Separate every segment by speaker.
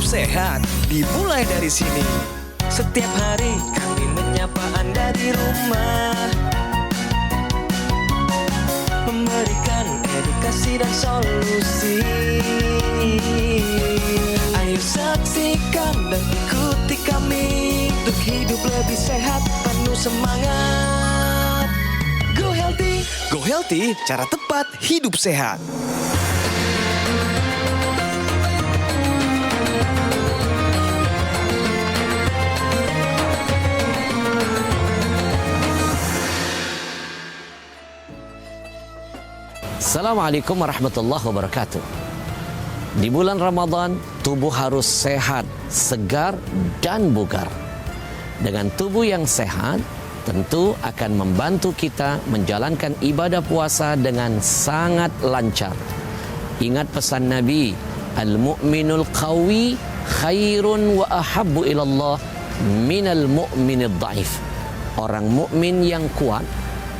Speaker 1: sehat dimulai dari sini.
Speaker 2: Setiap hari kami menyapa Anda di rumah, memberikan edukasi dan solusi. Ayo saksikan dan ikuti kami untuk hidup lebih sehat, penuh semangat. Go Healthy.
Speaker 1: Go Healthy, cara tepat hidup sehat.
Speaker 3: Assalamualaikum warahmatullahi wabarakatuh. Di bulan Ramadan, tubuh harus sehat, segar, dan bugar. Dengan tubuh yang sehat, tentu akan membantu kita menjalankan ibadah puasa dengan sangat lancar. Ingat pesan Nabi, al-mu'minul qawi khairun wa ahabbu ilallah minal mu'minid dhaif. Orang mukmin yang kuat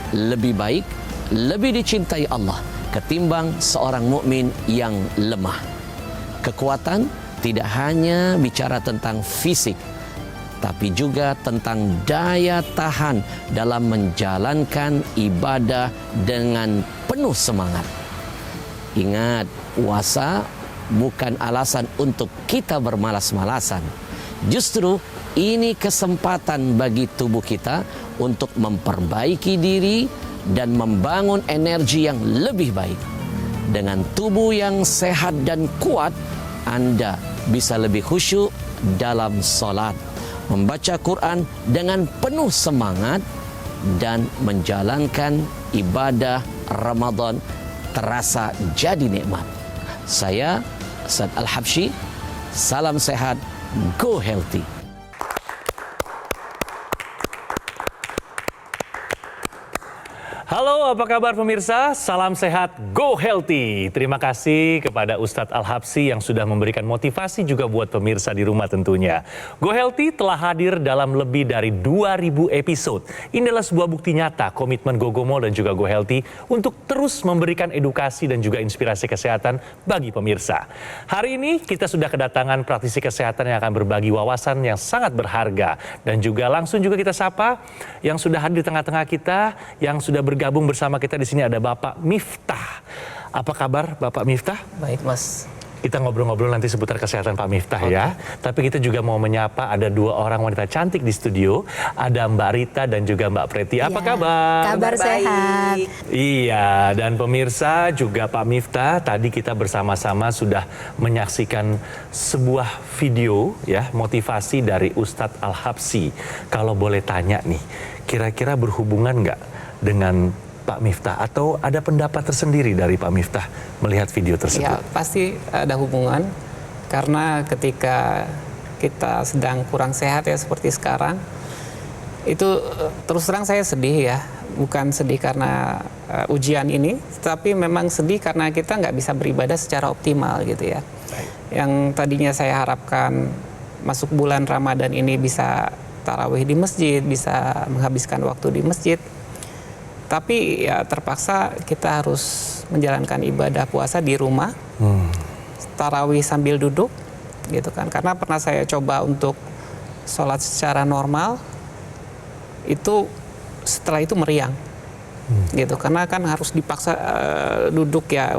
Speaker 3: lebih baik, lebih dicintai Allah ketimbang seorang mukmin yang lemah. Kekuatan tidak hanya bicara tentang fisik, tapi juga tentang daya tahan dalam menjalankan ibadah dengan penuh semangat. Ingat, puasa bukan alasan untuk kita bermalas-malasan. Justru ini kesempatan bagi tubuh kita untuk memperbaiki diri dan membangun energi yang lebih baik. Dengan tubuh yang sehat dan kuat, Anda bisa lebih khusyuk dalam salat, membaca Quran dengan penuh semangat, dan menjalankan ibadah Ramadan terasa jadi nikmat. Saya Ustaz Al-Habsyi, salam sehat, Go Healthy.
Speaker 4: Halo, apa kabar pemirsa? Salam sehat, Go Healthy. Terima kasih kepada Ustadz Al-Habsyi yang sudah memberikan motivasi juga buat pemirsa di rumah tentunya. Go Healthy telah hadir dalam lebih dari 2000 episode. Ini adalah sebuah bukti nyata komitmen Gogomo dan juga Go Healthy untuk terus memberikan edukasi dan juga inspirasi kesehatan bagi pemirsa. Hari ini kita sudah kedatangan praktisi kesehatan yang akan berbagi wawasan yang sangat berharga. Dan juga langsung juga kita sapa yang sudah hadir di tengah-tengah kita, yang sudah bergabung bersama kita di sini ada Bapak Miftah. Apa kabar Bapak Miftah?
Speaker 5: Baik Mas.
Speaker 4: Kita ngobrol-ngobrol nanti seputar kesehatan Pak Miftah ya. Tapi kita juga mau menyapa ada dua orang wanita cantik di studio. Ada Mbak Rita dan juga Mbak Preti. Apa kabar?
Speaker 5: Kabar sehat.
Speaker 4: Iya, dan pemirsa juga Pak Miftah, tadi kita bersama-sama sudah menyaksikan sebuah video ya, motivasi dari Ustadz Al-Habsyi. Kalau boleh tanya nih, kira-kira berhubungan nggak dengan Pak Miftah atau ada pendapat tersendiri dari Pak Miftah melihat video tersebut?
Speaker 5: Ya, pasti ada hubungan karena ketika kita sedang kurang sehat ya seperti sekarang, itu terus terang saya sedih ya. Bukan sedih karena ujian ini, tapi memang sedih karena kita nggak bisa beribadah secara optimal gitu ya. Baik. Yang tadinya saya harapkan masuk bulan Ramadan ini bisa tarawih di masjid, bisa menghabiskan waktu di masjid. Tapi ya terpaksa kita harus menjalankan ibadah puasa di rumah, tarawih sambil duduk, gitu kan. Karena pernah saya coba untuk sholat secara normal, itu setelah itu meriang, gitu. Karena kan harus dipaksa duduk ya,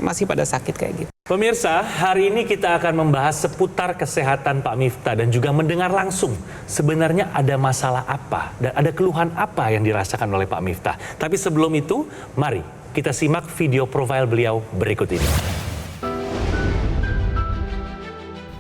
Speaker 5: masih pada sakit kayak gitu.
Speaker 4: Pemirsa, hari ini kita akan membahas seputar kesehatan Pak Miftah dan juga mendengar langsung sebenarnya ada masalah apa dan ada keluhan apa yang dirasakan oleh Pak Miftah. Tapi sebelum itu, mari kita simak video profil beliau berikut ini.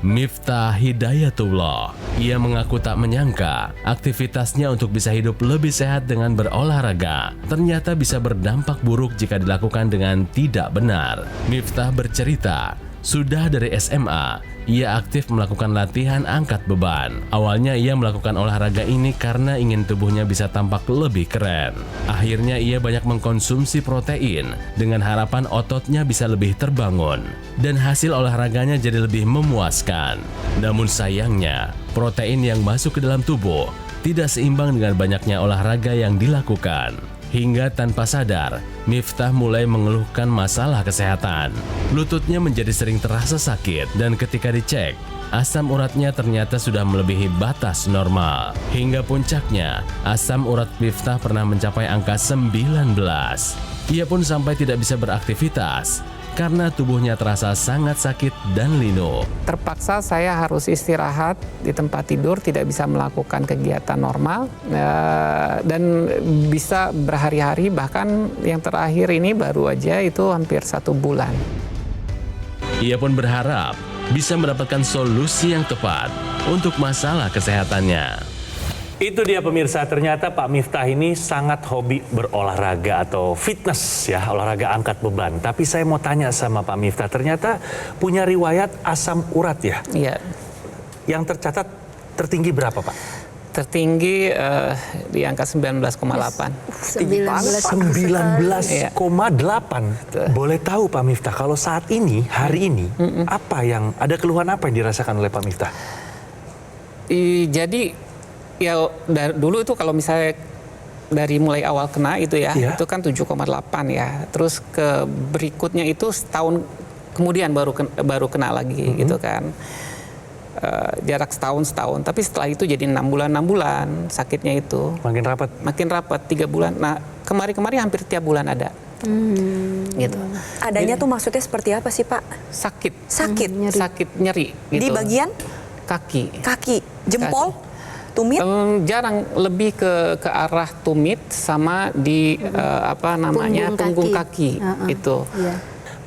Speaker 6: Miftah Hidayatullah. Ia mengaku tak menyangka aktivitasnya untuk bisa hidup lebih sehat dengan berolahraga ternyata bisa berdampak buruk jika dilakukan dengan tidak benar. Miftah bercerita, sudah dari SMA, ia aktif melakukan latihan angkat beban. Awalnya ia melakukan olahraga ini karena ingin tubuhnya bisa tampak lebih keren. Akhirnya ia banyak mengkonsumsi protein dengan harapan ototnya bisa lebih terbangun. Dan hasil olahraganya jadi lebih memuaskan. Namun sayangnya, protein yang masuk ke dalam tubuh tidak seimbang dengan banyaknya olahraga yang dilakukan. Hingga tanpa sadar, Miftah mulai mengeluhkan masalah kesehatan. Lututnya menjadi sering terasa sakit dan ketika dicek, asam uratnya ternyata sudah melebihi batas normal. Hingga puncaknya, asam urat Miftah pernah mencapai angka 19. Ia pun sampai tidak bisa beraktivitas karena tubuhnya terasa sangat sakit dan linu.
Speaker 5: Terpaksa saya harus istirahat di tempat tidur, tidak bisa melakukan kegiatan normal, dan bisa berhari-hari, bahkan yang terakhir ini baru aja itu hampir 1 bulan.
Speaker 6: Ia pun berharap bisa mendapatkan solusi yang tepat untuk masalah kesehatannya.
Speaker 4: Itu dia pemirsa, ternyata Pak Miftah ini sangat hobi berolahraga atau fitness ya, olahraga angkat beban. Tapi saya mau tanya sama Pak Miftah, ternyata punya riwayat asam urat ya?
Speaker 5: Iya.
Speaker 4: Yang tercatat tertinggi berapa Pak?
Speaker 5: Tertinggi di angka 19,8.
Speaker 4: 19,8. Boleh tahu Pak Miftah, kalau saat ini, hari ini, apa yang, ada keluhan apa yang dirasakan oleh Pak Miftah?
Speaker 5: Jadi ya dulu itu kalau misalnya dari mulai awal kena itu ya, itu kan 7,8 ya. Terus ke berikutnya itu setahun kemudian baru kena lagi gitu kan. Jarak setahun. Tapi setelah itu jadi 6 bulan sakitnya itu. Makin rapat 3 bulan. Nah, kemarin hampir tiap bulan ada. Gitu.
Speaker 7: Adanya tuh maksudnya seperti apa sih Pak?
Speaker 5: Sakit, nyeri gitu.
Speaker 7: Di bagian
Speaker 5: kaki,
Speaker 7: jempol, tumit?
Speaker 5: Jarang, lebih ke arah tumit sama di punggung kaki itu.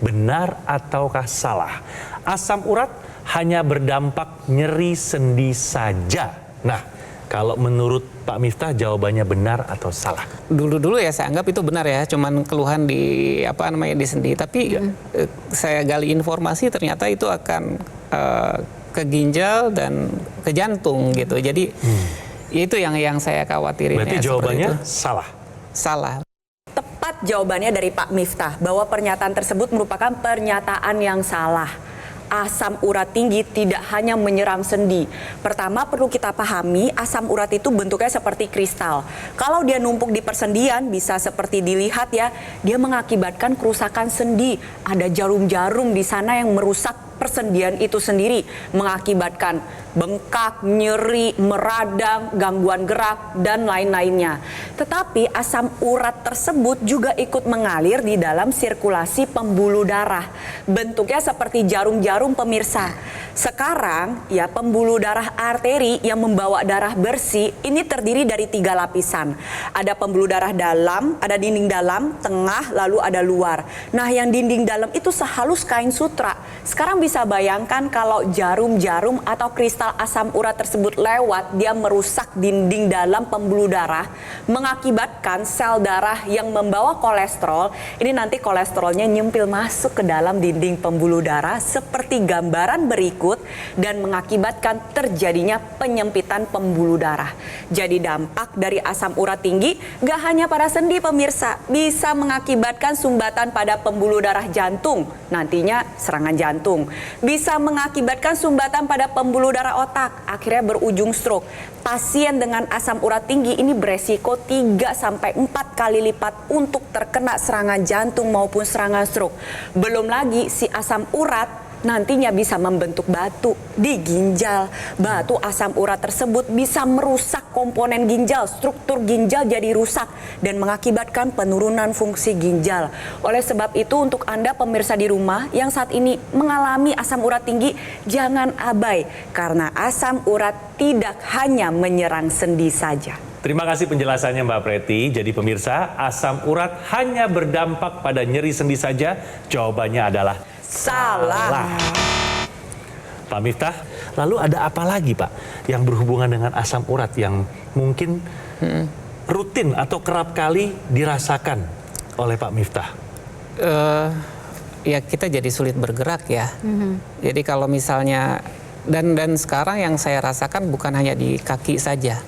Speaker 4: Benar ataukah salah? Asam urat hanya berdampak nyeri sendi saja. Nah, kalau menurut Pak Miftah jawabannya benar atau salah?
Speaker 5: Dulu ya saya anggap itu benar ya, cuman keluhan di di sendi. Tapi saya gali informasi ternyata itu akan ke ginjal dan ke jantung gitu. Jadi itu yang saya khawatirin.
Speaker 4: Berarti jawabannya salah?
Speaker 5: Salah.
Speaker 7: Tepat jawabannya dari Pak Miftah bahwa pernyataan tersebut merupakan pernyataan yang salah. Asam urat tinggi tidak hanya menyerang sendi. Pertama perlu kita pahami, asam urat itu bentuknya seperti kristal. Kalau dia numpuk di persendian, bisa seperti dilihat ya, dia mengakibatkan kerusakan sendi. Ada jarum-jarum di sana yang merusak persendian itu sendiri, mengakibatkan bengkak, nyeri, meradang, gangguan gerak, dan lain-lainnya. Tetapi asam urat tersebut juga ikut mengalir di dalam sirkulasi pembuluh darah. Bentuknya seperti jarum-jarum pemirsa. Sekarang ya pembuluh darah arteri yang membawa darah bersih ini terdiri dari 3 lapisan. Ada pembuluh darah dalam, ada dinding dalam, tengah, lalu ada luar. Nah yang dinding dalam itu sehalus kain sutra. Sekarang bisa bayangkan kalau jarum-jarum atau kristal asam urat tersebut lewat, dia merusak dinding dalam pembuluh darah, mengakibatkan sel darah yang membawa kolesterol, ini nanti kolesterolnya nyempil masuk ke dalam dinding pembuluh darah seperti gambaran berikut dan mengakibatkan terjadinya penyempitan pembuluh darah. Jadi dampak dari asam urat tinggi gak hanya pada sendi pemirsa, bisa mengakibatkan sumbatan pada pembuluh darah jantung, nantinya serangan jantung. Bisa mengakibatkan sumbatan pada pembuluh darah otak, akhirnya berujung stroke. Pasien dengan asam urat tinggi ini beresiko 3-4 kali lipat untuk terkena serangan jantung maupun serangan stroke. Belum lagi si asam urat nantinya bisa membentuk batu di ginjal. Batu asam urat tersebut bisa merusak komponen ginjal, struktur ginjal jadi rusak dan mengakibatkan penurunan fungsi ginjal. Oleh sebab itu untuk Anda pemirsa di rumah yang saat ini mengalami asam urat tinggi, jangan abai karena asam urat tidak hanya menyerang sendi saja.
Speaker 4: Terima kasih penjelasannya Mbak Preti. Jadi pemirsa, asam urat hanya berdampak pada nyeri sendi saja? Jawabannya adalah salah. Pak Miftah, lalu ada apa lagi Pak yang berhubungan dengan asam urat yang mungkin rutin atau kerap kali dirasakan oleh Pak Miftah?
Speaker 5: Ya kita jadi sulit bergerak ya. Jadi kalau misalnya dan sekarang yang saya rasakan bukan hanya di kaki saja,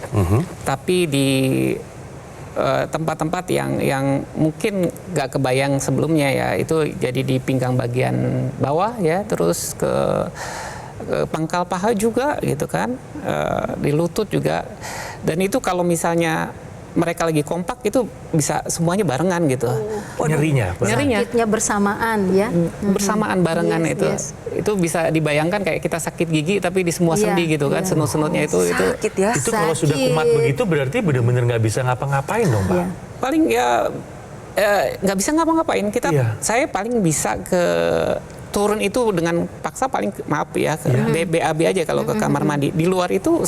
Speaker 5: tapi di tempat-tempat yang mungkin gak kebayang sebelumnya ya, itu jadi di pinggang bagian bawah ya, terus ke pangkal paha juga gitu kan, di lutut juga. Dan itu kalau misalnya mereka lagi kompak itu bisa semuanya barengan gitu.
Speaker 4: Nyerinya.
Speaker 5: Nyerinya
Speaker 8: Sakitnya bersamaan ya.
Speaker 5: bersamaan barengan
Speaker 8: Yes,
Speaker 5: itu.
Speaker 8: yes.
Speaker 5: Itu bisa dibayangkan kayak kita sakit gigi tapi di semua
Speaker 8: Iya,
Speaker 5: sendi gitu kan,
Speaker 8: iya.
Speaker 5: senut-senutnya itu
Speaker 7: Sakit ya.
Speaker 4: Itu kalau sudah
Speaker 8: Sakit.
Speaker 4: kumat begitu berarti benar-benar nggak bisa ngapa-ngapain dong, Pak.
Speaker 8: Iya.
Speaker 5: paling ya nggak bisa ngapa-ngapain.
Speaker 4: Iya.
Speaker 5: Saya paling bisa ke turun itu dengan paksa paling maaf ya ke BAB aja kalau ke kamar mandi. Di luar itu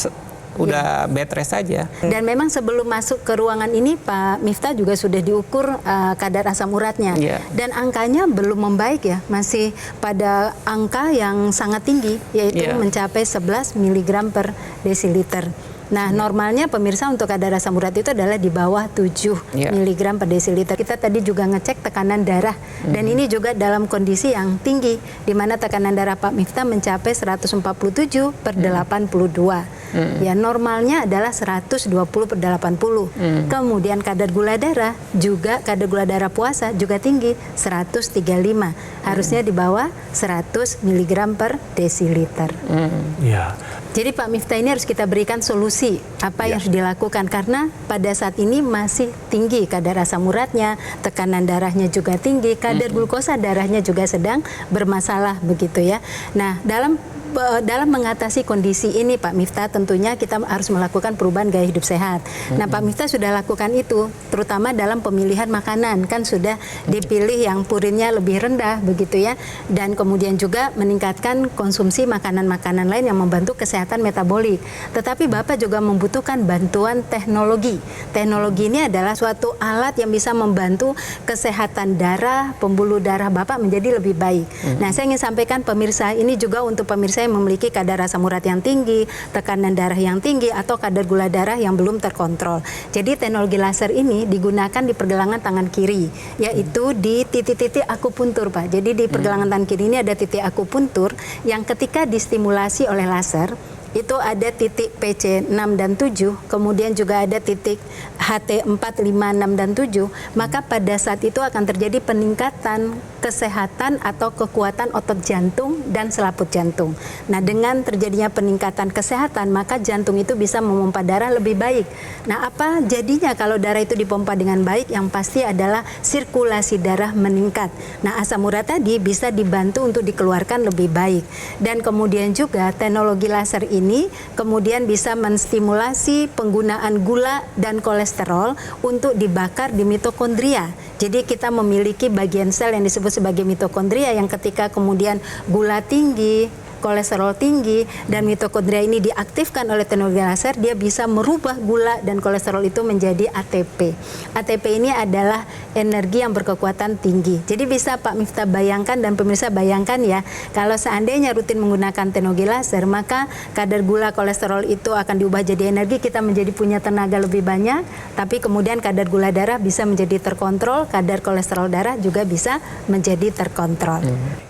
Speaker 5: udah bed rest aja.
Speaker 8: Dan memang sebelum masuk ke ruangan ini Pak Miftah juga sudah diukur kadar asam uratnya.
Speaker 5: Iya.
Speaker 8: Dan angkanya belum membaik ya, masih pada angka yang sangat tinggi, yaitu
Speaker 5: Iya.
Speaker 8: mencapai 11 mg per desiliter. Nah, normalnya pemirsa untuk kadar asam urat itu adalah di bawah 7
Speaker 5: Iya.
Speaker 8: mg per desiliter. Kita tadi juga ngecek tekanan darah dan ini juga dalam kondisi yang tinggi di mana tekanan darah Pak Miftah mencapai 147 per 82. Ya, normalnya adalah 120 per 80. Kemudian kadar gula darah puasa juga tinggi 135. Harusnya di bawah 100 mg per desiliter.
Speaker 4: Iya.
Speaker 8: Jadi Pak Miftah ini harus kita berikan solusi apa yang harus dilakukan karena pada saat ini masih tinggi kadar asam uratnya, tekanan darahnya juga tinggi, kadar glukosa darahnya juga sedang bermasalah begitu ya. Nah, dalam mengatasi kondisi ini Pak Miftah tentunya kita harus melakukan perubahan gaya hidup sehat. Nah, Pak Miftah sudah lakukan itu terutama dalam pemilihan makanan, kan sudah dipilih yang purinnya lebih rendah begitu ya, dan kemudian juga meningkatkan konsumsi makanan-makanan lain yang membantu kesehatan metabolik. Tetapi Bapak juga membutuhkan bantuan teknologi. Teknologi ini adalah suatu alat yang bisa membantu kesehatan darah, pembuluh darah Bapak menjadi lebih baik. Nah, saya ingin sampaikan pemirsa ini juga untuk pemirsa yang memiliki kadar asam urat yang tinggi, tekanan darah yang tinggi, atau kadar gula darah yang belum terkontrol. Jadi teknologi laser ini digunakan di pergelangan tangan kiri, yaitu di titik-titik akupuntur Pak. Jadi di pergelangan tangan kiri ini ada titik akupuntur yang ketika distimulasi oleh laser, itu ada titik PC 6 dan 7, kemudian juga ada titik HT 4, 5, 6, dan 7, maka pada saat itu akan terjadi peningkatan kesehatan atau kekuatan otot jantung dan selaput jantung. Nah, dengan terjadinya peningkatan kesehatan, maka jantung itu bisa memompa darah lebih baik. Nah, apa jadinya kalau darah itu dipompa dengan baik? Yang pasti adalah sirkulasi darah meningkat. Nah, asam urat tadi bisa dibantu untuk dikeluarkan lebih baik. Dan kemudian juga teknologi laser ini kemudian bisa menstimulasi penggunaan gula dan kolesterol untuk dibakar di mitokondria. Jadi kita memiliki bagian sel yang disebut sebagai mitokondria yang ketika kemudian gula tinggi, kolesterol tinggi, dan mitokondria ini diaktifkan oleh teknologi laser, dia bisa merubah gula dan kolesterol itu menjadi ATP. ATP ini adalah energi yang berkekuatan tinggi. Jadi bisa Pak Miftah bayangkan dan pemirsa bayangkan ya, kalau seandainya rutin menggunakan teknologi laser, maka kadar gula kolesterol itu akan diubah jadi energi, kita menjadi punya tenaga lebih banyak, tapi kemudian kadar gula darah bisa menjadi terkontrol, kadar kolesterol darah juga bisa menjadi terkontrol.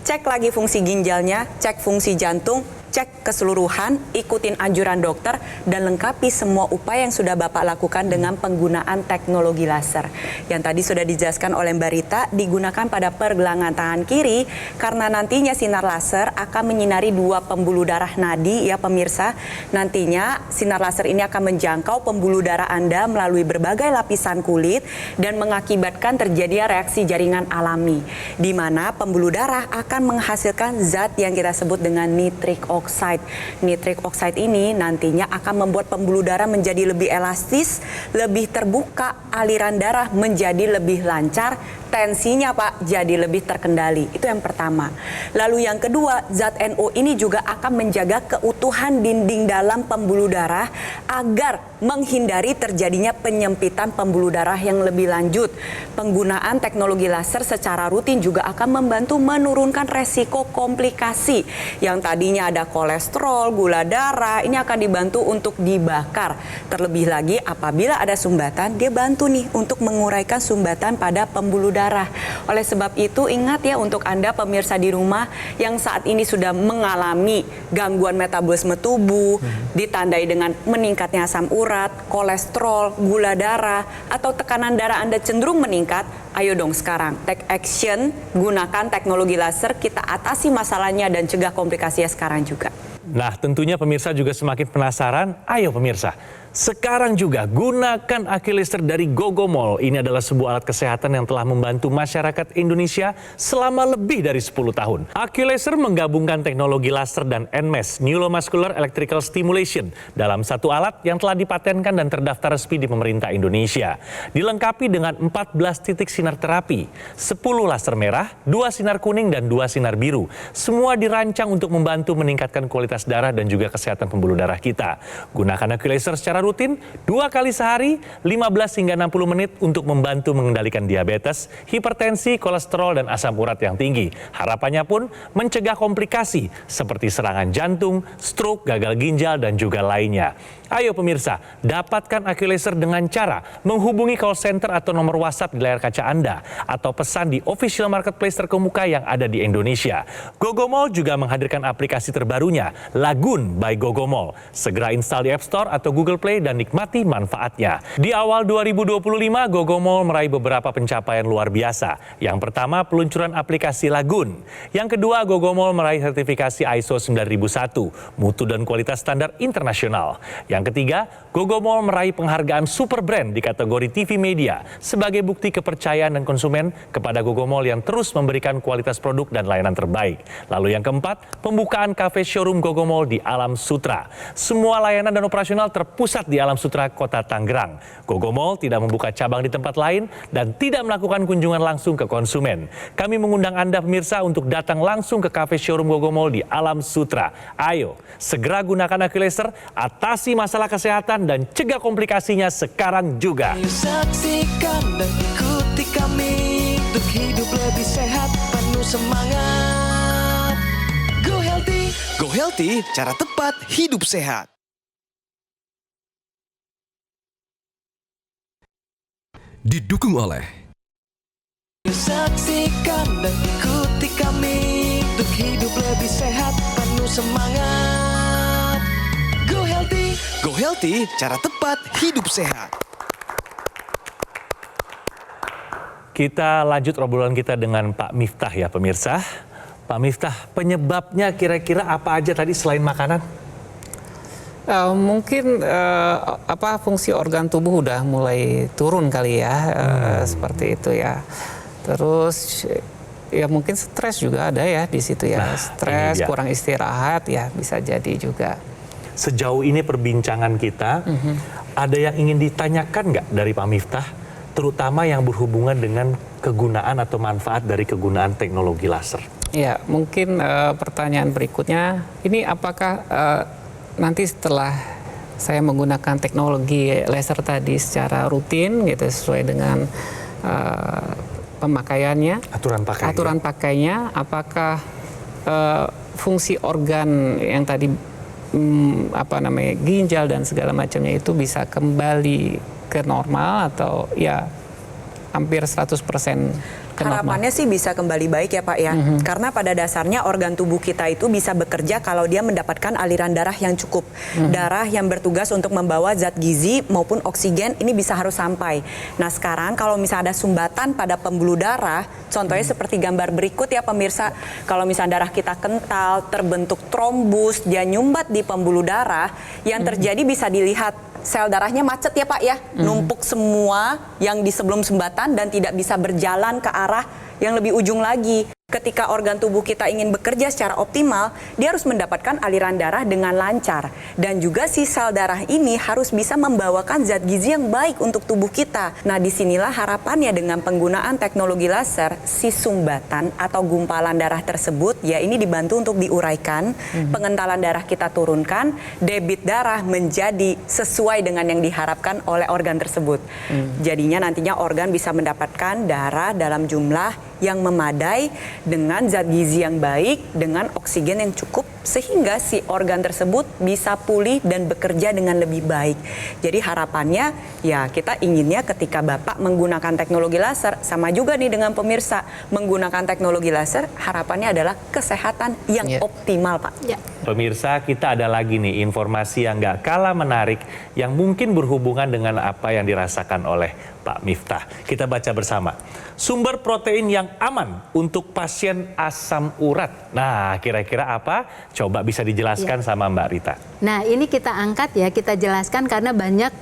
Speaker 7: Cek lagi fungsi ginjalnya, cek fungsi jantung, cek keseluruhan, ikutin anjuran dokter, dan lengkapi semua upaya yang sudah Bapak lakukan dengan penggunaan teknologi laser. Yang tadi sudah dijelaskan oleh Mbak Rita, digunakan pada pergelangan tangan kiri, karena nantinya sinar laser akan menyinari dua pembuluh darah nadi ya pemirsa. Nantinya sinar laser ini akan menjangkau pembuluh darah Anda melalui berbagai lapisan kulit dan mengakibatkan terjadinya reaksi jaringan alami, di mana pembuluh darah akan menghasilkan zat yang kita sebut dengan nitric oxide. Nitric oxide ini nantinya akan membuat pembuluh darah menjadi lebih elastis, lebih terbuka, aliran darah menjadi lebih lancar, tensinya Pak jadi lebih terkendali. Itu yang pertama. Lalu yang kedua, zat NO ini juga akan menjaga keutuhan dinding dalam pembuluh darah agar menghindari terjadinya penyempitan pembuluh darah yang lebih lanjut. Penggunaan teknologi laser secara rutin juga akan membantu menurunkan resiko komplikasi yang tadinya ada kolesterol, gula darah, ini akan dibantu untuk dibakar. Terlebih lagi apabila ada sumbatan, dia bantu nih untuk menguraikan sumbatan pada pembuluh darah. Oleh sebab itu ingat ya untuk Anda pemirsa di rumah yang saat ini sudah mengalami gangguan metabolisme tubuh, ditandai dengan meningkatnya asam urat, kolesterol, gula darah, atau tekanan darah Anda cenderung meningkat, ayo dong sekarang take action, gunakan teknologi laser, kita atasi masalahnya dan cegah komplikasinya sekarang juga.
Speaker 4: Nah, tentunya pemirsa juga semakin penasaran. Ayo pemirsa, sekarang juga gunakan AccuLaser dari Gogomall. Ini adalah sebuah alat kesehatan yang telah membantu masyarakat Indonesia selama lebih dari 10 tahun. AccuLaser menggabungkan teknologi laser dan NMES, Neuromuscular Electrical Stimulation, dalam satu alat yang telah dipatenkan dan terdaftar resmi di pemerintah Indonesia. Dilengkapi dengan 14 titik sinar terapi, 10 laser merah, 2 sinar kuning, dan 2 sinar biru. Semua dirancang untuk membantu meningkatkan kualitas darah dan juga kesehatan pembuluh darah kita. Gunakan AccuLaser secara rutin 2 kali sehari 15 hingga 60 menit untuk membantu mengendalikan diabetes, hipertensi, kolesterol, dan asam urat yang tinggi. Harapannya pun mencegah komplikasi seperti serangan jantung, stroke, gagal ginjal, dan juga lainnya. Ayo pemirsa, dapatkan AccuLaser dengan cara menghubungi call center atau nomor WhatsApp di layar kaca Anda atau pesan di official marketplace terkemuka yang ada di Indonesia. Gogomall juga menghadirkan aplikasi terbarunya, Lagoon by Gogomall. Segera install di App Store atau Google Play dan nikmati manfaatnya. Di awal 2025, Gogomall meraih beberapa pencapaian luar biasa. Yang pertama, peluncuran aplikasi Lagoon. Yang kedua, Gogomall meraih sertifikasi ISO 9001, mutu dan kualitas standar internasional. Yang ketiga, Gogomall meraih penghargaan Super Brand di kategori TV Media sebagai bukti kepercayaan dan konsumen kepada Gogomall yang terus memberikan kualitas produk dan layanan terbaik. Lalu yang keempat, pembukaan kafe showroom Gogomall di Alam Sutra. Semua layanan dan operasional terpusat di Alam Sutra, Kota Tangerang. Gogomall tidak membuka cabang di tempat lain dan tidak melakukan kunjungan langsung ke konsumen. Kami mengundang Anda pemirsa untuk datang langsung ke kafe showroom Gogomall di Alam Sutra. Ayo, segera gunakan AccuLaser, atasi masalah kesehatan dan cegah komplikasinya sekarang juga.
Speaker 2: Saksikan dan ikuti kami untuk hidup lebih sehat, penuh semangat. Go Healthy.
Speaker 1: Go Healthy, cara tepat hidup sehat.
Speaker 9: Didukung oleh
Speaker 2: Saksikan dan ikuti kami untuk hidup lebih sehat, penuh semangat. Go Healthy.
Speaker 1: Go Healthy, cara tepat hidup sehat.
Speaker 4: Kita lanjut obrolan kita dengan Pak Miftah ya pemirsa. Pak Miftah, penyebabnya kira-kira apa aja tadi selain makanan?
Speaker 5: Mungkin fungsi organ tubuh udah mulai turun kali ya, seperti itu ya. Terus ya mungkin stres juga ada ya di situ ya.
Speaker 4: Nah,
Speaker 5: stres, kurang istirahat ya bisa jadi juga.
Speaker 4: Sejauh ini perbincangan kita, ada yang ingin ditanyakan nggak dari Pak Miftah, terutama yang berhubungan dengan kegunaan atau manfaat dari kegunaan teknologi laser?
Speaker 5: Ya, mungkin pertanyaan berikutnya, ini apakah nanti setelah saya menggunakan teknologi laser tadi secara rutin gitu sesuai dengan pemakaiannya, aturan pakainya, apakah fungsi organ yang tadi ginjal dan segala macamnya itu bisa kembali ke normal atau ya hampir 100% ke normal?
Speaker 7: Harapannya sih bisa kembali baik ya Pak ya. Karena pada dasarnya organ tubuh kita itu bisa bekerja kalau dia mendapatkan aliran darah yang cukup. Darah yang bertugas untuk membawa zat gizi maupun oksigen ini bisa harus sampai. Nah sekarang kalau misalnya ada sumbatan pada pembuluh darah, contohnya seperti gambar berikut ya pemirsa. Kalau misalnya darah kita kental, terbentuk trombus, dia nyumbat di pembuluh darah, yang terjadi bisa dilihat sel darahnya macet ya Pak ya, numpuk semua yang di sebelum sumbatan dan tidak bisa berjalan ke arah yang lebih ujung lagi. Ketika organ tubuh kita ingin bekerja secara optimal, dia harus mendapatkan aliran darah dengan lancar. Dan juga si sel darah ini harus bisa membawakan zat gizi yang baik untuk tubuh kita. Nah disinilah harapannya dengan penggunaan teknologi laser, si sumbatan atau gumpalan darah tersebut, ya ini dibantu untuk diuraikan, pengentalan darah kita turunkan, debit darah menjadi sesuai dengan yang diharapkan oleh organ tersebut. Jadinya nantinya organ bisa mendapatkan darah dalam jumlah yang memadai dengan zat gizi yang baik, dengan oksigen yang cukup, sehingga si organ tersebut bisa pulih dan bekerja dengan lebih baik. Jadi harapannya ya kita inginnya ketika Bapak menggunakan teknologi laser, sama juga nih dengan pemirsa menggunakan teknologi laser, harapannya adalah kesehatan yang optimal Pak.
Speaker 8: Ya.
Speaker 4: Pemirsa, kita ada lagi nih informasi yang nggak kalah menarik yang mungkin berhubungan dengan apa yang dirasakan oleh Pak Miftah. Kita baca bersama. Sumber protein yang aman untuk pasien asam urat. Nah, kira-kira apa? Coba bisa dijelaskan sama Mbak Rita.
Speaker 8: Nah, ini kita angkat ya, kita jelaskan karena banyak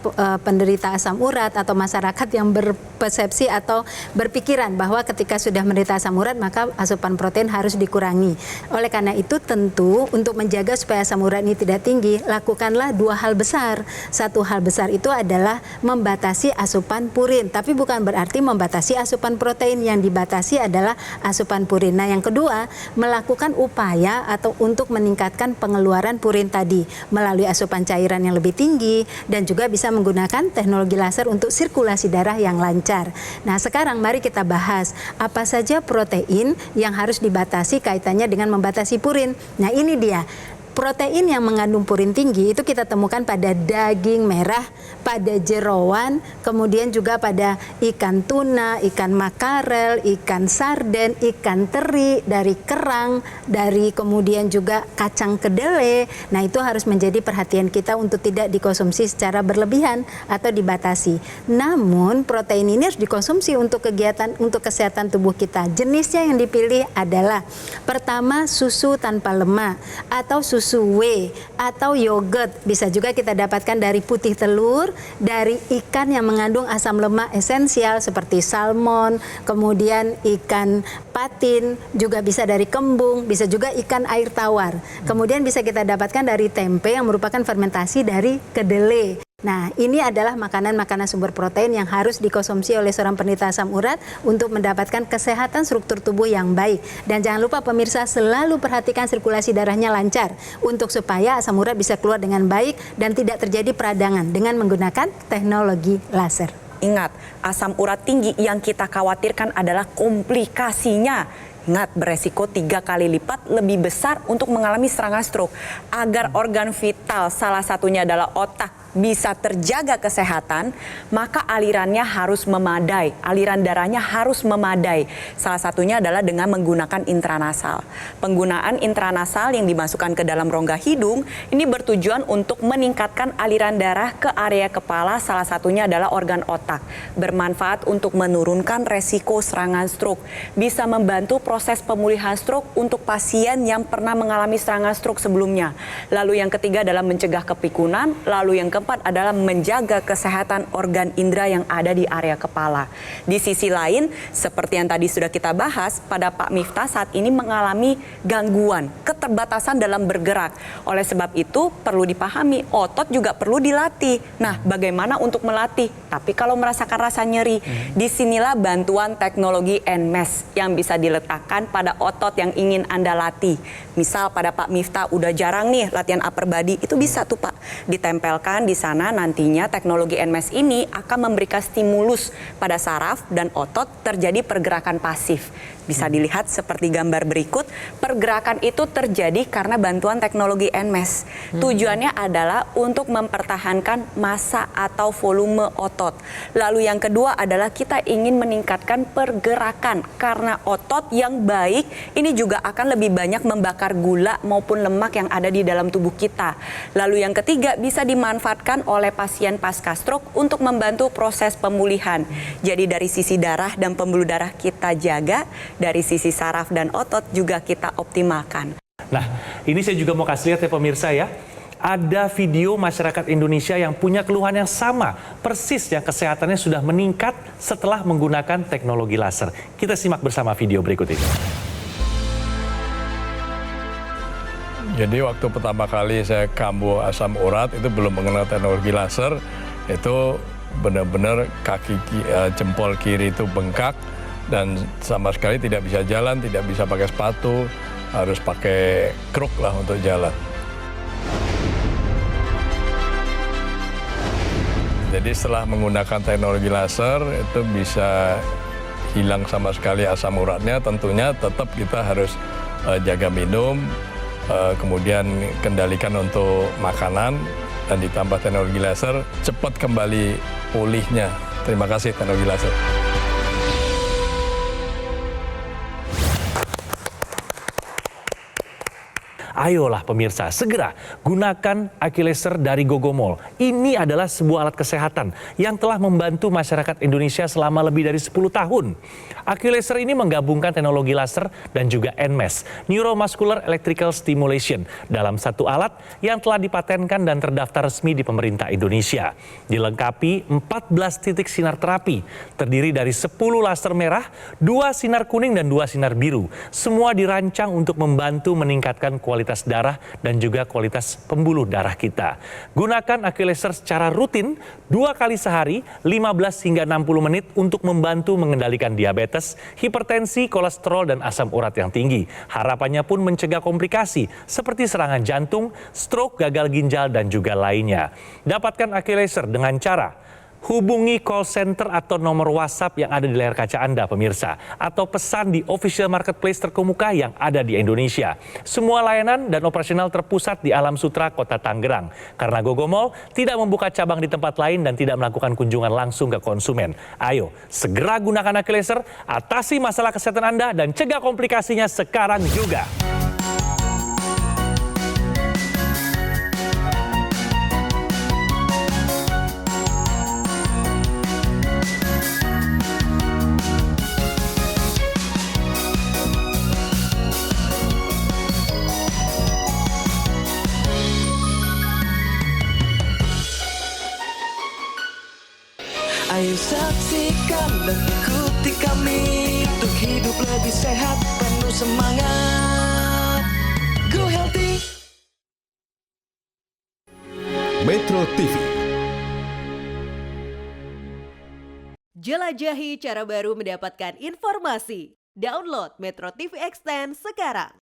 Speaker 8: penderita asam urat atau masyarakat yang berpersepsi atau berpikiran bahwa ketika sudah menderita asam urat maka asupan protein harus dikurangi. Oleh karena itu tentu untuk menjaga supaya asam urat ini tidak tinggi, lakukanlah dua hal besar. Satu hal besar itu adalah membatasi asupan purin, tapi bukan berarti membatasi asupan protein. Yang dibatasi adalah asupan purin. Nah, yang kedua, melakukan upaya atau untuk meningkatkan pengeluaran purin tadi melalui asupan cairan yang lebih tinggi dan juga bisa menggunakan teknologi laser untuk sirkulasi darah yang lancar. Nah, sekarang mari kita bahas apa saja protein yang harus dibatasi kaitannya dengan membatasi purin. Nah, ini dia. Protein yang mengandung purin tinggi itu kita temukan pada daging merah, pada jerawan, kemudian juga pada ikan tuna, ikan makarel, ikan sarden, ikan teri, dari kerang, dari kemudian juga kacang kedelai. Nah, itu harus menjadi perhatian kita untuk tidak dikonsumsi secara berlebihan atau dibatasi. Namun protein ini harus dikonsumsi untuk kegiatan, untuk kesehatan tubuh kita. Jenisnya yang dipilih adalah pertama susu tanpa lemak atau susu whey atau yogurt. Bisa juga kita dapatkan dari putih telur, dari ikan yang mengandung asam lemak esensial seperti salmon, kemudian ikan patin, juga bisa dari kembung, bisa juga ikan air tawar. Kemudian bisa kita dapatkan dari tempe yang merupakan fermentasi dari kedelai. Nah, ini adalah makanan-makanan sumber protein yang harus dikonsumsi oleh seorang penderita asam urat untuk mendapatkan kesehatan struktur tubuh yang baik. Dan jangan lupa pemirsa, selalu perhatikan sirkulasi darahnya lancar untuk supaya asam urat bisa keluar dengan baik dan tidak terjadi peradangan dengan menggunakan teknologi laser.
Speaker 7: Ingat, asam urat tinggi yang kita khawatirkan adalah komplikasinya. Ingat, beresiko 3 kali lipat lebih besar untuk mengalami serangan stroke. Agar organ vital, salah satunya adalah otak, bisa terjaga kesehatan, maka alirannya harus memadai, aliran darahnya harus memadai. Salah satunya adalah dengan menggunakan intranasal. Penggunaan intranasal yang dimasukkan ke dalam rongga hidung ini bertujuan untuk meningkatkan aliran darah ke area kepala, salah satunya adalah organ otak. Bermanfaat untuk menurunkan resiko serangan stroke, bisa membantu proses pemulihan stroke untuk pasien yang pernah mengalami serangan stroke sebelumnya. Lalu yang ketiga adalah mencegah kepikunan, lalu yang keempat adalah menjaga kesehatan organ indera yang ada di area kepala. Di sisi lain, seperti yang tadi sudah kita bahas, pada Pak Miftah saat ini mengalami gangguan, keterbatasan dalam bergerak. Oleh sebab itu, perlu dipahami, otot juga perlu dilatih. Nah, bagaimana untuk melatih? Tapi kalau merasakan rasa nyeri, disinilah bantuan teknologi NMES yang bisa diletakkan pada otot yang ingin Anda latih. Misal pada Pak Miftah udah jarang nih latihan upper body, itu bisa tuh Pak ditempelkan di sana. Nantinya teknologi NMES ini akan memberikan stimulus pada saraf dan otot, terjadi pergerakan pasif. Bisa dilihat seperti gambar berikut, pergerakan itu terjadi karena bantuan teknologi NMES. Tujuannya adalah untuk mempertahankan massa atau volume otot. Lalu yang kedua adalah kita ingin meningkatkan pergerakan, karena otot yang baik ini juga akan lebih banyak membakar gula maupun lemak yang ada di dalam tubuh kita. Lalu yang ketiga bisa dimanfaatkan oleh pasien pasca stroke untuk membantu proses pemulihan. Jadi dari sisi darah dan pembuluh darah kita jaga, dari sisi saraf dan otot juga kita optimalkan.
Speaker 4: Nah, ini saya juga mau kasih lihat ya pemirsa ya. Ada video masyarakat Indonesia yang punya keluhan yang sama, persis yang kesehatannya sudah meningkat setelah menggunakan teknologi laser. Kita simak bersama video berikut ini.
Speaker 10: Jadi waktu pertama kali saya kambuh asam urat itu belum mengenal teknologi laser, itu benar-benar kaki jempol kiri itu bengkak dan sama sekali tidak bisa jalan, tidak bisa pakai sepatu, harus pakai kruk lah untuk jalan. Jadi setelah menggunakan teknologi laser itu bisa hilang sama sekali asam uratnya. Tentunya tetap kita harus jaga minum, kemudian kendalikan untuk makanan, dan ditambah teknologi laser, cepat kembali pulihnya. Terima kasih teknologi laser.
Speaker 4: Ayolah pemirsa, segera gunakan Aquilaser dari Gogomol. Ini adalah sebuah alat kesehatan yang telah membantu masyarakat Indonesia selama lebih dari 10 tahun. Aquilaser ini menggabungkan teknologi laser dan juga NMES, Neuromuscular Electrical Stimulation, dalam satu alat yang telah dipatenkan dan terdaftar resmi di pemerintah Indonesia. Dilengkapi 14 titik sinar terapi, terdiri dari 10 laser merah, 2 sinar kuning dan 2 sinar biru. Semua dirancang untuk membantu meningkatkan kualitas darah dan juga kualitas pembuluh darah kita. Gunakan Aquilaser secara rutin 2 kali sehari, 15 hingga 60 menit untuk membantu mengendalikan diabetes, hipertensi, kolesterol, dan asam urat yang tinggi. Harapannya pun mencegah komplikasi seperti serangan jantung, stroke, gagal ginjal, dan juga lainnya. Dapatkan Aquilaser dengan cara hubungi call center atau nomor WhatsApp yang ada di layar kaca Anda, pemirsa, atau pesan di official marketplace terkemuka yang ada di Indonesia. Semua layanan dan operasional terpusat di Alam Sutra, Kota Tangerang. Karena Gogomol tidak membuka cabang di tempat lain dan tidak melakukan kunjungan langsung ke konsumen. Ayo, segera gunakan Aquilaser, atasi masalah kesehatan Anda dan cegah komplikasinya sekarang juga.
Speaker 2: Ayo saksikan dan ikuti kami untuk hidup lebih sehat, penuh semangat. Go Healthy.
Speaker 9: Metro TV.
Speaker 11: Jelajahi cara baru mendapatkan informasi. Download Metro TV Extend sekarang.